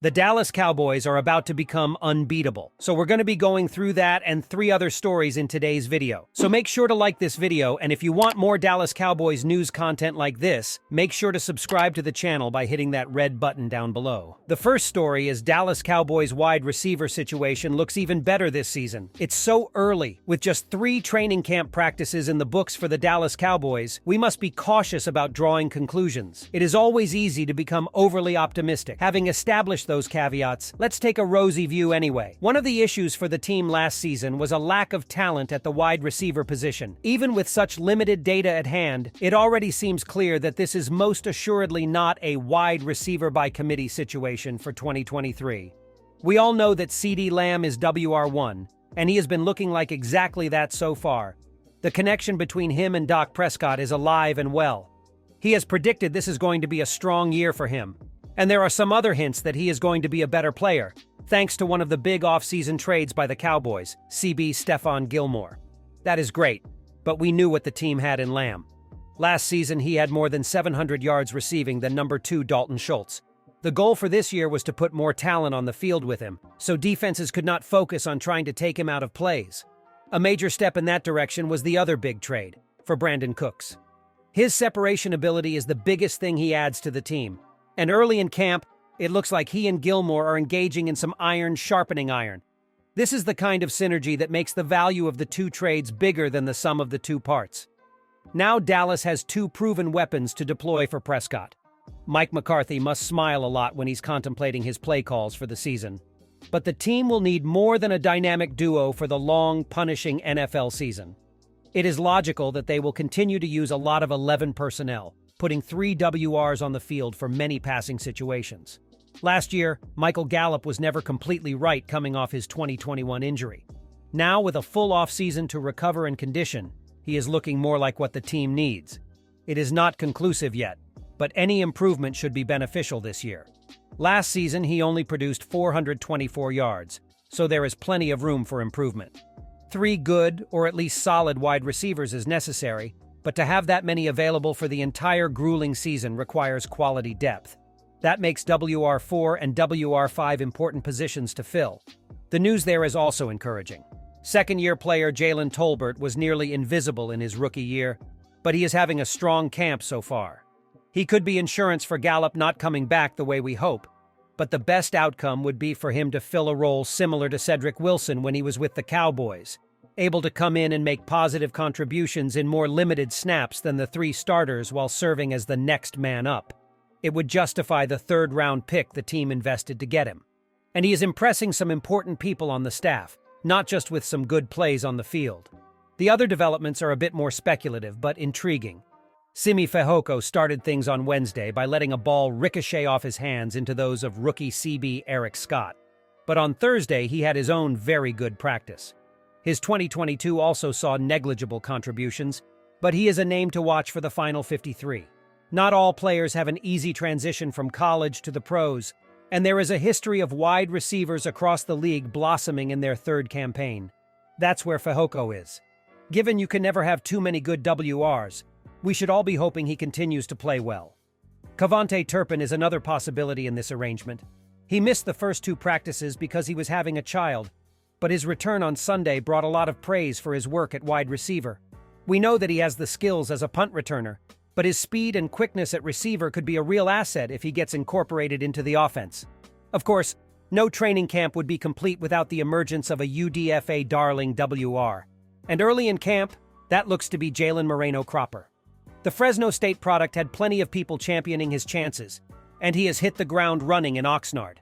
The Dallas Cowboys are about to become unbeatable. So we're going to be going through that and 3 other stories in today's video. So make sure to like this video, and if you want more Dallas Cowboys news content like this, make sure to subscribe to the channel by hitting that red button down below. The first story is Dallas Cowboys wide receiver situation looks even better this season. It's so early. With just 3 training camp practices in the books for the Dallas Cowboys, we must be cautious about drawing conclusions. It is always easy to become overly optimistic. Having established those caveats, let's take a rosy view anyway. One of the issues for the team last season was a lack of talent at the wide receiver position. Even with such limited data at hand, it already seems clear that this is most assuredly not a wide receiver by committee situation for 2023. We all know that CeeDee Lamb is WR1, and he has been looking like exactly that so far. The connection between him and Dak Prescott is alive and well. He has predicted this is going to be a strong year for him. And there are some other hints that he is going to be a better player, thanks to one of the big off-season trades by the Cowboys, CB Stephon Gilmore. That is great, but we knew what the team had in Lamb. Last season, he had more than 700 yards receiving than number 2 Dalton Schultz. The goal for this year was to put more talent on the field with him, so defenses could not focus on trying to take him out of plays. A major step in that direction was the other big trade, for Brandon Cooks. His separation ability is the biggest thing he adds to the team. And early in camp, it looks like he and Gilmore are engaging in some iron sharpening iron. This is the kind of synergy that makes the value of the 2 trades bigger than the sum of the 2 parts. Now Dallas has 2 proven weapons to deploy for Prescott. Mike McCarthy must smile a lot when he's contemplating his play calls for the season. But the team will need more than a dynamic duo for the long, punishing NFL season. It is logical that they will continue to use a lot of 11 personnel, putting 3 WRs on the field for many passing situations. Last year, Michael Gallup was never completely right coming off his 2021 injury. Now, with a full offseason to recover and condition, he is looking more like what the team needs. It is not conclusive yet, but any improvement should be beneficial this year. Last season, he only produced 424 yards, so there is plenty of room for improvement. 3 good, or at least solid wide receivers is necessary, but to have that many available for the entire grueling season requires quality depth. That makes WR4 and WR5 important positions to fill. The news there is also encouraging. Second-year player Jalen Tolbert was nearly invisible in his rookie year, but he is having a strong camp so far. He could be insurance for Gallup not coming back the way we hope, but the best outcome would be for him to fill a role similar to Cedric Wilson when he was with the Cowboys, able to come in and make positive contributions in more limited snaps than the 3 starters while serving as the next man up. It would justify the 3rd-round pick the team invested to get him. And he is impressing some important people on the staff, not just with some good plays on the field. The other developments are a bit more speculative, but intriguing. Simi Fakako started things on Wednesday by letting a ball ricochet off his hands into those of rookie CB Eric Scott. But on Thursday, he had his own very good practice. His 2022 also saw negligible contributions, but he is a name to watch for the final 53. Not all players have an easy transition from college to the pros, and there is a history of wide receivers across the league blossoming in their 3rd campaign. That's where Fakako is. Given you can never have too many good WRs, we should all be hoping he continues to play well. KaVontae Turpin is another possibility in this arrangement. He missed the first 2 practices because he was having a child, but his return on Sunday brought a lot of praise for his work at wide receiver. We know that he has the skills as a punt returner, but his speed and quickness at receiver could be a real asset if he gets incorporated into the offense. Of course, no training camp would be complete without the emergence of a UDFA darling WR. And early in camp, that looks to be Jalen Cropper. The Fresno State product had plenty of people championing his chances, and he has hit the ground running in Oxnard.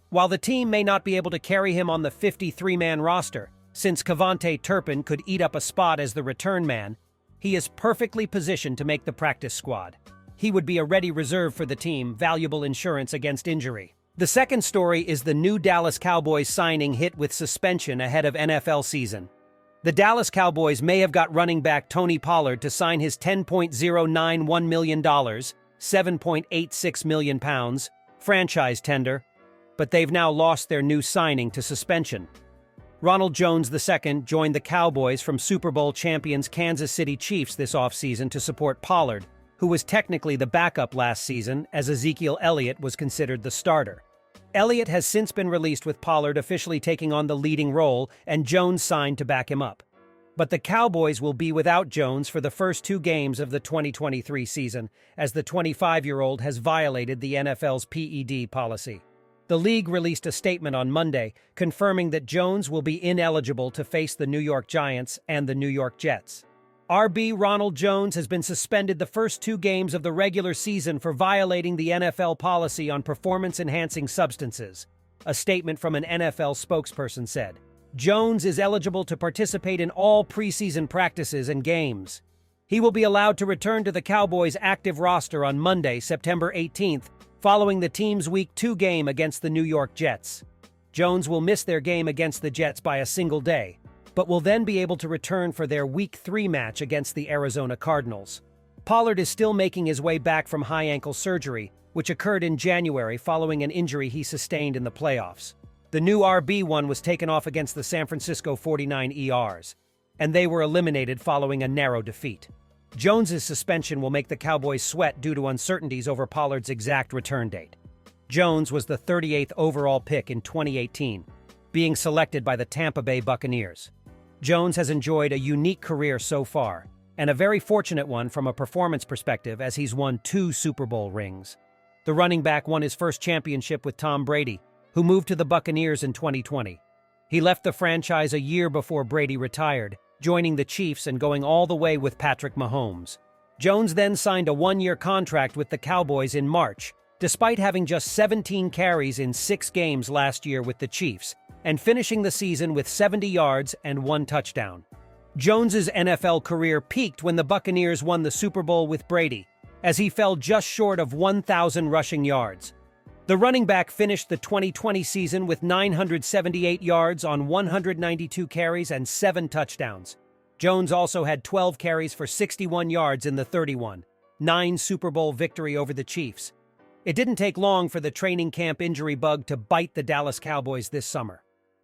While the team may not be able to carry him on the 53-man roster, since KaVontae Turpin could eat up a spot as the return man, he is perfectly positioned to make the practice squad. He would be a ready reserve for the team, valuable insurance against injury. The second story is the new Dallas Cowboys signing hit with suspension ahead of NFL season. The Dallas Cowboys may have got running back Tony Pollard to sign his $10.091 million, £7.86 million, franchise tender, but they've now lost their new signing to suspension. Ronald Jones II joined the Cowboys from Super Bowl champions Kansas City Chiefs this offseason to support Pollard, who was technically the backup last season as Ezekiel Elliott was considered the starter. Elliott has since been released with Pollard officially taking on the leading role and Jones signed to back him up. But the Cowboys will be without Jones for the first 2 games of the 2023 season, as the 25-year-old has violated the NFL's PED policy. The league released a statement on Monday confirming that Jones will be ineligible to face the New York Giants and the New York Jets. RB Ronald Jones has been suspended the first 2 games of the regular season for violating the NFL policy on performance-enhancing substances, a statement from an NFL spokesperson said. Jones is eligible to participate in all preseason practices and games. He will be allowed to return to the Cowboys' active roster on Monday, September 18th, following the team's Week 2 game against the New York Jets. Jones will miss their game against the Jets by a single day, but will then be able to return for their Week 3 match against the Arizona Cardinals. Pollard is still making his way back from high ankle surgery, which occurred in January following an injury he sustained in the playoffs. The new RB1 was taken off against the San Francisco 49ers, and they were eliminated following a narrow defeat. Jones's suspension will make the Cowboys sweat due to uncertainties over Pollard's exact return date. Jones was the 38th overall pick in 2018, being selected by the Tampa Bay Buccaneers. Jones has enjoyed a unique career so far, and a very fortunate one from a performance perspective as he's won 2 Super Bowl rings. The running back won his first championship with Tom Brady, who moved to the Buccaneers in 2020. He left the franchise a year before Brady retired, joining the Chiefs and going all the way with Patrick Mahomes. Jones then signed a 1-year contract with the Cowboys in March, despite having just 17 carries in 6 games last year with the Chiefs, and finishing the season with 70 yards and 1 touchdown. Jones's NFL career peaked when the Buccaneers won the Super Bowl with Brady, as he fell just short of 1,000 rushing yards. The running back finished the 2020 season with 978 yards on 192 carries and 7 touchdowns. Jones also had 12 carries for 61 yards in the 31-9 Super Bowl victory over the Chiefs. It didn't take long for the training camp injury bug to bite the Dallas Cowboys this summer.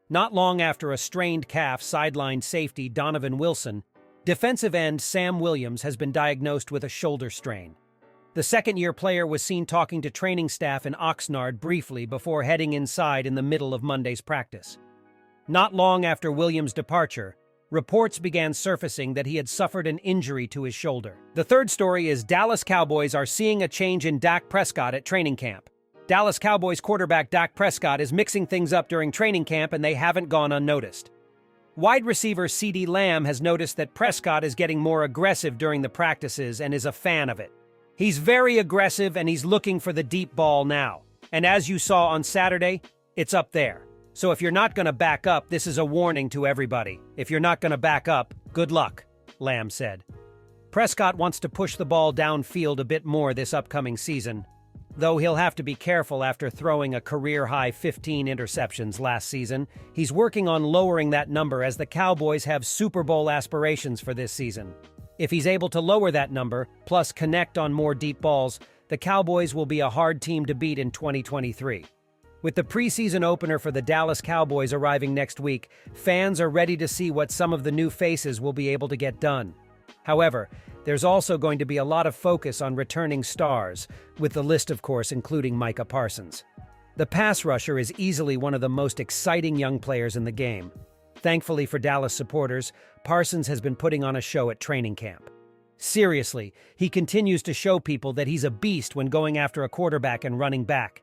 Not long after a strained calf sidelined safety Donovan Wilson, defensive end Sam Williams has been diagnosed with a shoulder strain. The second-year player was seen talking to training staff in Oxnard briefly before heading inside in the middle of Monday's practice. Not long after Williams' departure, reports began surfacing that he had suffered an injury to his shoulder. The third story is Dallas Cowboys are seeing a change in Dak Prescott at training camp. Dallas Cowboys quarterback Dak Prescott is mixing things up during training camp and they haven't gone unnoticed. Wide receiver CeeDee Lamb has noticed that Prescott is getting more aggressive during the practices and is a fan of it. He's very aggressive and he's looking for the deep ball now. And as you saw on Saturday, it's up there. So if you're not going to back up, this is a warning to everybody. If you're not going to back up, good luck, Lamb said. Prescott wants to push the ball downfield a bit more this upcoming season, though he'll have to be careful after throwing a career-high 15 interceptions last season. He's working on lowering that number as the Cowboys have Super Bowl aspirations for this season. If he's able to lower that number, plus connect on more deep balls, the Cowboys will be a hard team to beat in 2023. With the preseason opener for the Dallas Cowboys arriving next week, fans are ready to see what some of the new faces will be able to get done. However, there's also going to be a lot of focus on returning stars, with the list, of course, including Micah Parsons. The pass rusher is easily one of the most exciting young players in the game. Thankfully for Dallas supporters, Parsons has been putting on a show at training camp. Seriously, he continues to show people that he's a beast when going after a quarterback and running back.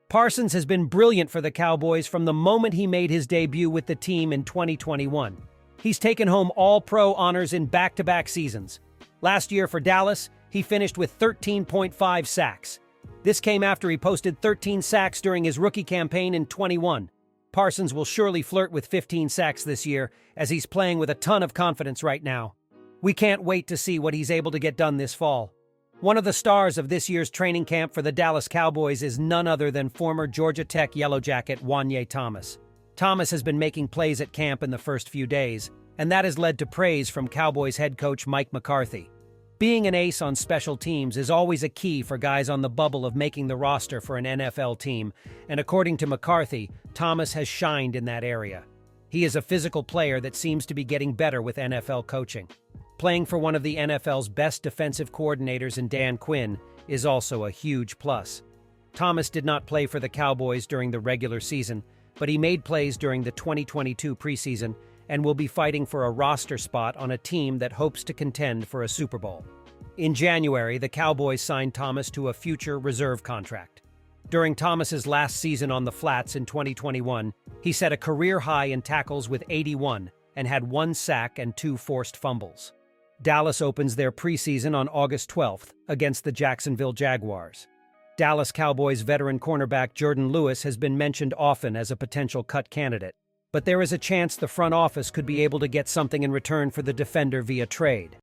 Parsons has been brilliant for the Cowboys from the moment he made his debut with the team in 2021. He's taken home All-Pro honors in back-to-back seasons. Last year for Dallas, he finished with 13.5 sacks. This came after he posted 13 sacks during his rookie campaign in 21. Parsons will surely flirt with 15 sacks this year, as he's playing with a ton of confidence right now. We can't wait to see what he's able to get done this fall. One of the stars of this year's training camp for the Dallas Cowboys is none other than former Georgia Tech Yellow Jacket Wanye Thomas. Thomas has been making plays at camp in the first few days, and that has led to praise from Cowboys head coach Mike McCarthy. Being an ace on special teams is always a key for guys on the bubble of making the roster for an NFL team, and according to McCarthy, Thomas has shined in that area. He is a physical player that seems to be getting better with NFL coaching. Playing for one of the NFL's best defensive coordinators in Dan Quinn is also a huge plus. Thomas did not play for the Cowboys during the regular season, but he made plays during the 2022 preseason and will be fighting for a roster spot on a team that hopes to contend for a Super Bowl. In January, the Cowboys signed Thomas to a future reserve contract. During Thomas's last season on the flats in 2021, he set a career high in tackles with 81 and had 1 sack and 2 forced fumbles. Dallas opens their preseason on August 12th against the Jacksonville Jaguars. Dallas Cowboys veteran cornerback Jourdan Lewis has been mentioned often as a potential cut candidate, but there is a chance the front office could be able to get something in return for the defender via trade.